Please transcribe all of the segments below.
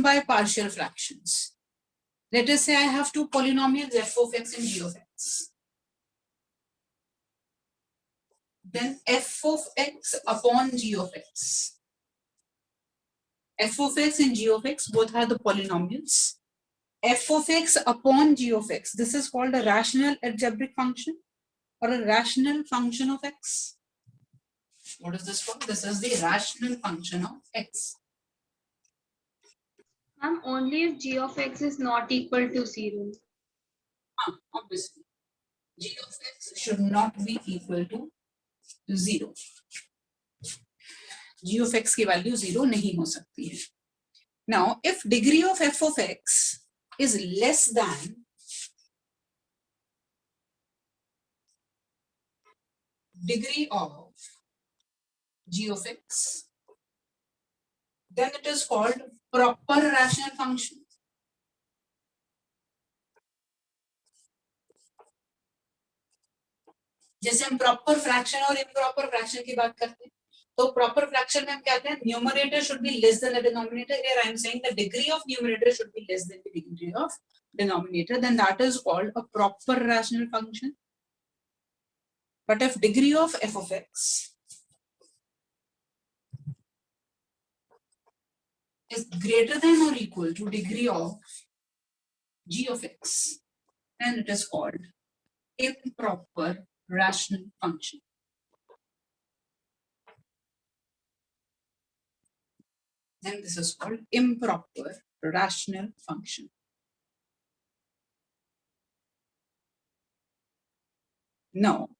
by partial fractions. Let us say I have two polynomials f of x and g of x. Then f of x upon g of x. F of x and g of x both are the polynomials. F of x upon g of x. This is called a rational algebraic function or a rational function of x. What is this called? This is the rational function of x. Only if g of x is not equal to 0. Obviously, g of x should not be equal to 0. g of x की value 0 नहीं हो सकती है. Now, if degree of f of x is less than degree of g of x, then it is called proper rational function. जैसे हम proper fraction और improper fraction की बात करते हैं, तो प्रॉपर फ्रैक्शन में हम कहते हैं numerator should be less than the denominator. Here I am saying the degree of numerator should be less than the degree of denominator. Then that is called a proper rational function. But if degree of f of x is greater than or equal to degree of g of x, then it is called improper rational function. Then this is called improper rational function. Now,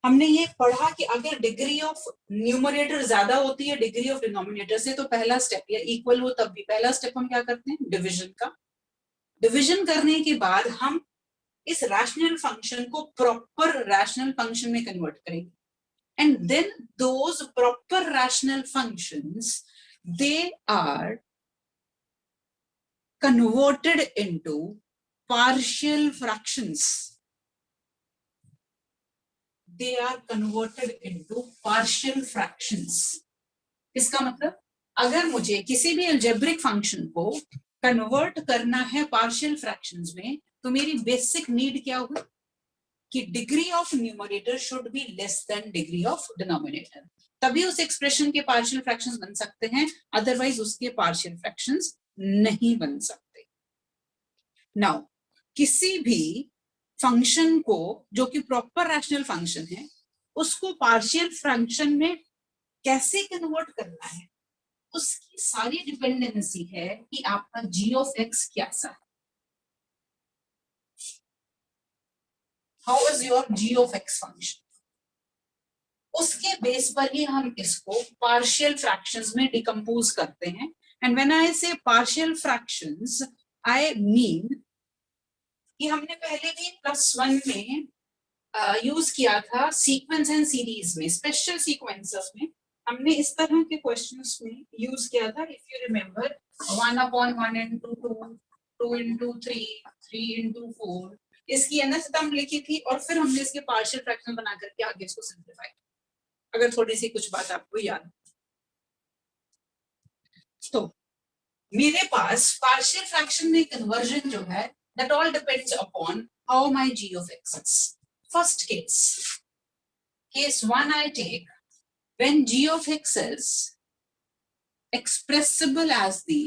हमने ये पढ़ा कि अगर degree of numerator ज्यादा होती है degree of denominator से, तो पहला स्टेप या इक्वल हो तब भी पहला स्टेप हम क्या करते हैं? डिवीजन का. डिवीजन करने के बाद हम इस रैशनल फंक्शन को प्रॉपर रैशनल फंक्शन में कन्वर्ट करेंगे. And then those proper rational functions they are converted into partial fractions. They are converted into partial fractions. इसका मतलब अगर मुझे किसी भी algebraic function को convert करना है partial fractions में, तो मेरी basic need क्या होगी कि degree of numerator should be less than degree of denominator. तभी उस एक्सप्रेशन के पार्शियल फ्रैक्शंस बन सकते हैं, अदरवाइज उसके पार्शियल फ्रैक्शंस नहीं बन सकते. नाउ, किसी भी फंक्शन को जो कि प्रॉपर रैशनल फंक्शन है, उसको पार्शियल फ्रैक्शन में कैसे कन्वर्ट करना है, उसकी सारी डिपेंडेंसी है कि आपका g of x कैसा है. How is your g of x function? उसके बेस पर ही हम इसको पार्शियल फ्रैक्शंस में डिकम्पोज करते हैं. एंड व्हेन आई से पार्शियल फ्रैक्शंस, आई मीन कि हमने पहले भी +1 में यूज किया था सीक्वेंस एंड सीरीज में, स्पेशल सीक्वेंसेस में हमने इस तरह के क्वेश्चंस में यूज किया था. If you remember 1/1 into 2, 2 into 3, 3 into 4, इसकी एनएस लिखी थी और फिर हमने इसके पार्शियल फ्रैक्शन बना करके आगे इसको सिंप्लीफाई. अगर थोड़ी सी कुछ बात आपको याद, तो मेरे पास पार्शियल फ्रैक्शन में कन्वर्जन जो है, that all depends upon how my g of x is. First case 1 I take when g of x is expressible as the,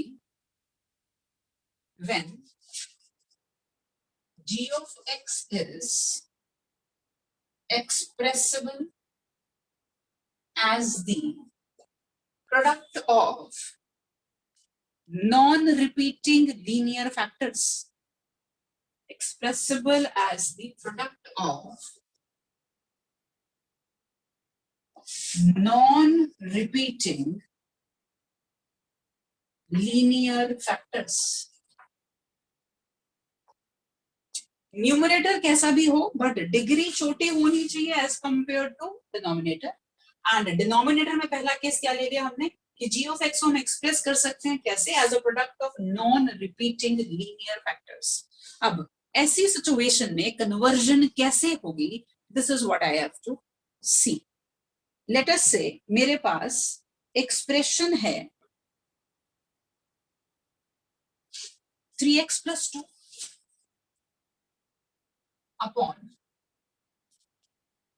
when g of x is expressible as the product of non-repeating linear factors. Expressible as the product of non-repeating linear factors. Numerator कैसा भी हो, but degree छोटी होनी चाहिए as compare to denominator. And denominator में पहला case क्या ले लिया हमने कि g of x हम एक्सप्रेस कर सकते हैं कैसे, as a product of non repeating linear factors. अब ऐसी सिचुएशन में कन्वर्जन कैसे होगी, this is what I have to see. Let us से मेरे पास एक्सप्रेशन है 3x plus 2 upon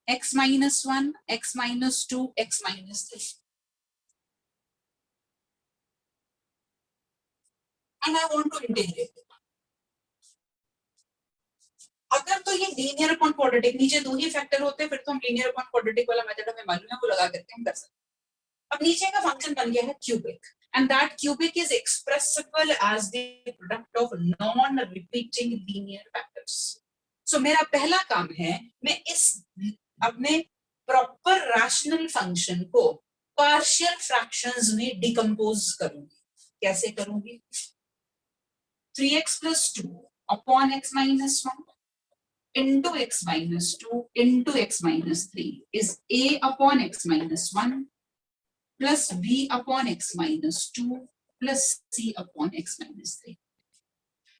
x minus 1, x minus 2, x minus 3. And I want to integrate. अगर तो ये लीनियर अपॉन क्वाड्रेटिक, नीचे दो ही फैक्टर होते फिर तो हम लीनियर अपॉन क्वाड्रेटिक वाला मेथड हमें मालूम है, वो लगा करके हम कर सकते। अब नीचे का फंक्शन बन गया है cubic, and that cubic is expressible as the product of non-repeating linear factors. So मेरा पहला काम है, मैं इस अपने प्रॉपर रैशनल फंक्शन को पार्शियल फ्रैक्शंस में डिकम्पोज करूंगी। कैसे करूंगी? 3x plus 2 upon x minus 1 into x minus 2 into x minus 3 is a upon x minus 1 plus b upon x minus 2 plus c upon x minus 3.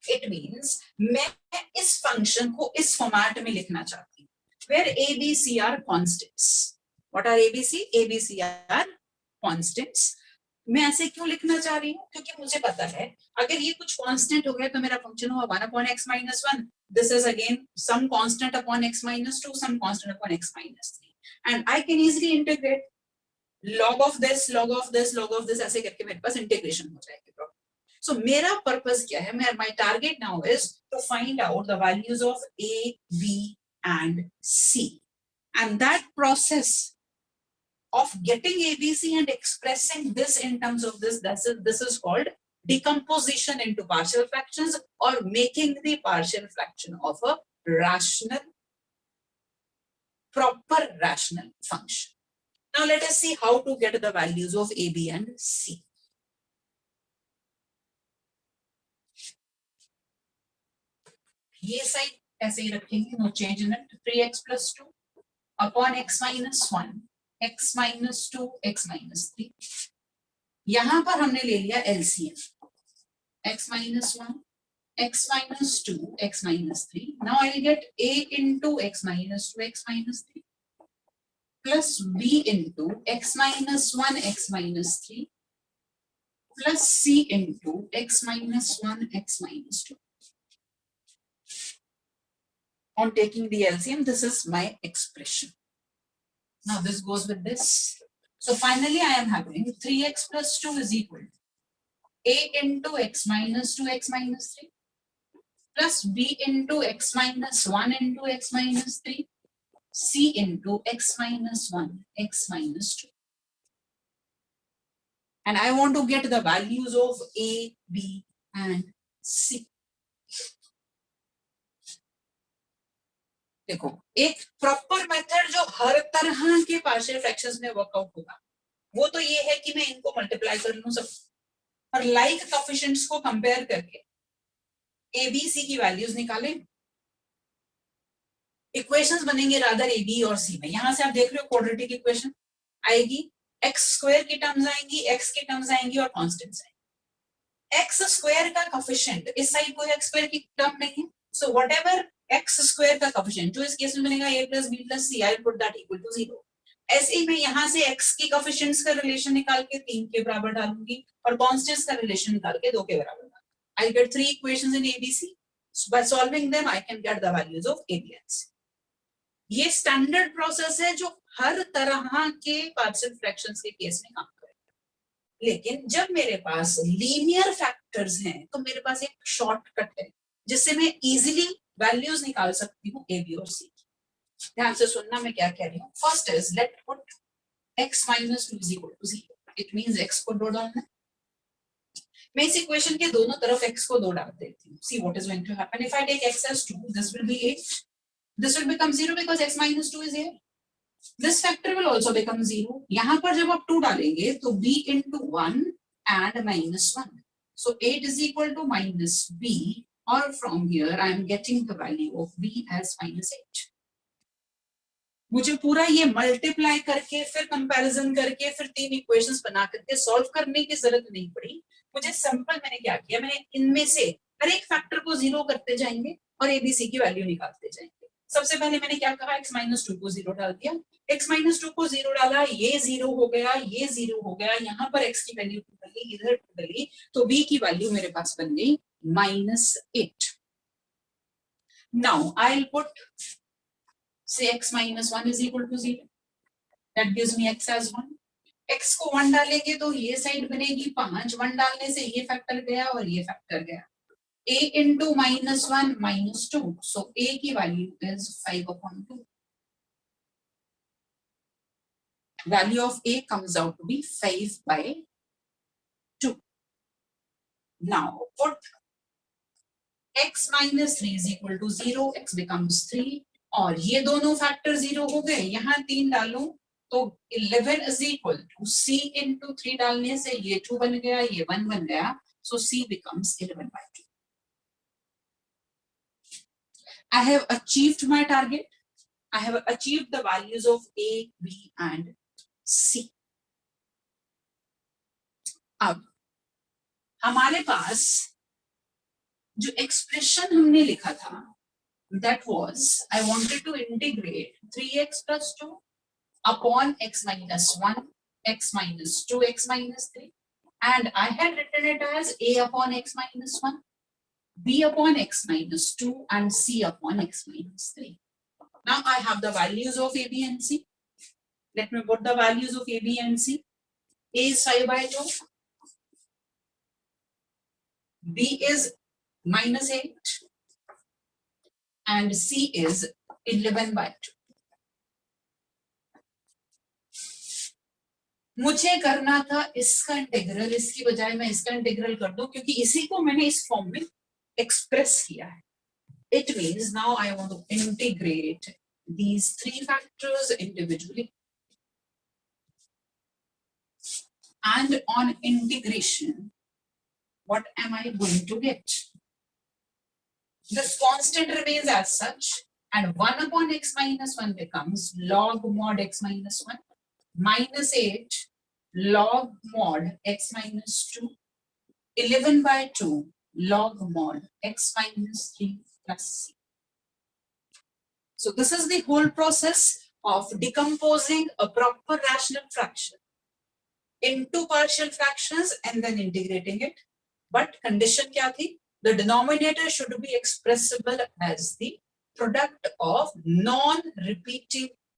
It means मैं इस function को इस format में लिखना चाहती हूँ, where a, b, c are constants. What are a, b, c? a, b, c are constants. मैं ऐसे क्यों लिखना चाह रही हूँ? क्योंकि मुझे पता है अगर ये कुछ कांस्टेंट हो गया तो मेरा फंक्शन हुआ 1 upon x minus 1. This is again some constant upon x minus 2, some constant upon x minus 3, and I can easily integrate log of this, log of this, log of this, ऐसे करके मेरे पास integration हो जाएगी। So मेरा purpose क्या है? My target now is to find out the values of a, b and c, and that process of getting a, b, c and expressing this in terms of this is called decomposition into partial fractions, or making the partial fraction of a rational, proper rational function. Now let us see how to get the values of a, b and c. ये side ऐसे ही रखेंगे, no change in it. 3x plus 2 upon x minus 1, x minus 2, x minus 3. यहां पर हमने ले लिया LCM, x minus 1, x minus 2, x minus 3. Now I'll get a into x minus 2, x minus 3 plus b into x minus 1, x minus 3 plus c into x minus 1, x minus 2. On taking the LCM, this is my expression. Now this goes with this. So finally I am having 3x plus 2 is equal to a into x minus 2, x minus 3 plus b into x minus 1 into x minus 3, c into x minus 1, x minus 2. And I want to get the values of a, b and c. देखो, एक proper method जो हर तरह के partial fractions में workout होगा वो तो ये है कि मैं इनको मल्टीप्लाई कर लूं सब, और लाइक कोएफिशिएंट्स को कंपेयर करके ए बी सी की वैल्यूज निकालें। इक्वेशंस बनेंगे रादर ए बी और सी में। यहां से आप देख रहे हो क्वाड्रेटिक इक्वेशन आएगी, एक्स स्क्वायर की टर्म्स आएंगी, एक्स की टर्म्स आएंगी और कांस्टेंट्स आएंगे। एक्स स्क्वायर का कोएफिशिएंट इस साइड कोई एक्स स्क्वायर की टर्म नहीं है, सो व्हाटएवर एक्स स्क्वायर का कोएफिशिएंट जो इस केस में बनेगा a plus b plus c, I will put that equal to 0. ऐसे ही मैं यहाँ से x की कोएफिशिएंट्स का रिलेशन निकाल के 3 के बराबर डालूंगी और कांस्टेंट्स का रिलेशन निकाल के 2 के बराबर डालूंगी। I'll get 3 equations in ABC. So by solving them, I can get the values of A, B and C. ये स्टैंडर्ड प्रोसेस है जो हर तरह के पार्शियल फ्रैक्शंस के केस में काम करेगा। लेकिन जब मेरे पास लीनियर फैक्टर्स हैं तो मेरे पास एक शॉर्टकट है जिससे मैं इजीली वैल्यूज निकाल सकती हूँ ए बी और सी। ध्यान से सुनना मैं क्या कह रही हूँ। First is late put x minus 2 is equal to 0. It means x को 2 डालना है। मैं इस इक्वेशन के दोनों तरफ x को 2 डाल देती हूँ। See what is going to happen if I take x as 2, this will be 8. This will become 0 because x minus 2 is here. This factor will also become 0. यहाँ पर जब आप 2 डालेंगे तो b into 1 and minus 1. So 8 is equal to minus b, or from here I am getting the value of b as minus 8. मुझे पूरा ये multiply करके फिर कंपैरिजन करके फिर 3 इक्वेशंस बना करके सॉल्व करने की जरूरत नहीं पड़ी। मुझे सिंपल मैंने क्या किया, मैंने इनमें से हर एक फैक्टर को 0 करते जाएंगे और एबीसी की वैल्यू निकालते जाएंगे। सबसे पहले मैंने क्या कहा, x minus 2 को 0 डाल दिया, x minus 2 को 0 डाला, ये 0 हो गया, ये 0 हो गया, यहाँ पर x की वैल्यू टू डली, इधर टू डली, तो b की वैल्यू मेरे पास बन गई minus 8. Now I'll put, say, x minus 1 is equal to 0. That gives me x as 1. x को 1 डालेंगे तो ये साइड बनेगी 5. 1 डालने से ये फैक्टर गया और ये फैक्टर गया. a into minus 1 minus 2. So a की value is 5/2. Value of a comes out to be 5/2. Now put x minus 3 is equal to 0. X becomes 3. और ये दोनों फैक्टर 0 हो गए. यहाँ 3 डालो तो 11 is equal to c into 3 डालने से ये 2 बन गया, ये 1 बन गया. So c becomes 11/2. I have achieved my target. I have achieved the values of a, b and c. अब हमारे पास जो एक्सप्रेशन हमने लिखा था, that was I wanted to integrate 3x plus 2 upon x minus 1, x minus 2, x minus 3, and I had written it as a upon x minus 1, b upon x minus 2, and c upon x minus 3. Now I have the values of a, b and c. Let me put the values of a, b and c. A is 5/2, b is minus 8, and c is 11/2. मुझे करना था इसका integral, इसकी बजाय मैं इसका integral कर दूं क्योंकि इसी को मैंने इस फॉर्म में एक्सप्रेस किया है. It means now I want to integrate these 3 factors individually. And on integration, what am I going to get? This constant remains as such, and 1 upon x minus 1 becomes log mod x minus 1 minus 8 log mod x minus 2, 11/2 log mod x minus 3 plus c. So this is the whole process of decomposing a proper rational fraction into partial fractions and then integrating it. But condition kya thi? The denominator should be expressible as the product of non-repeating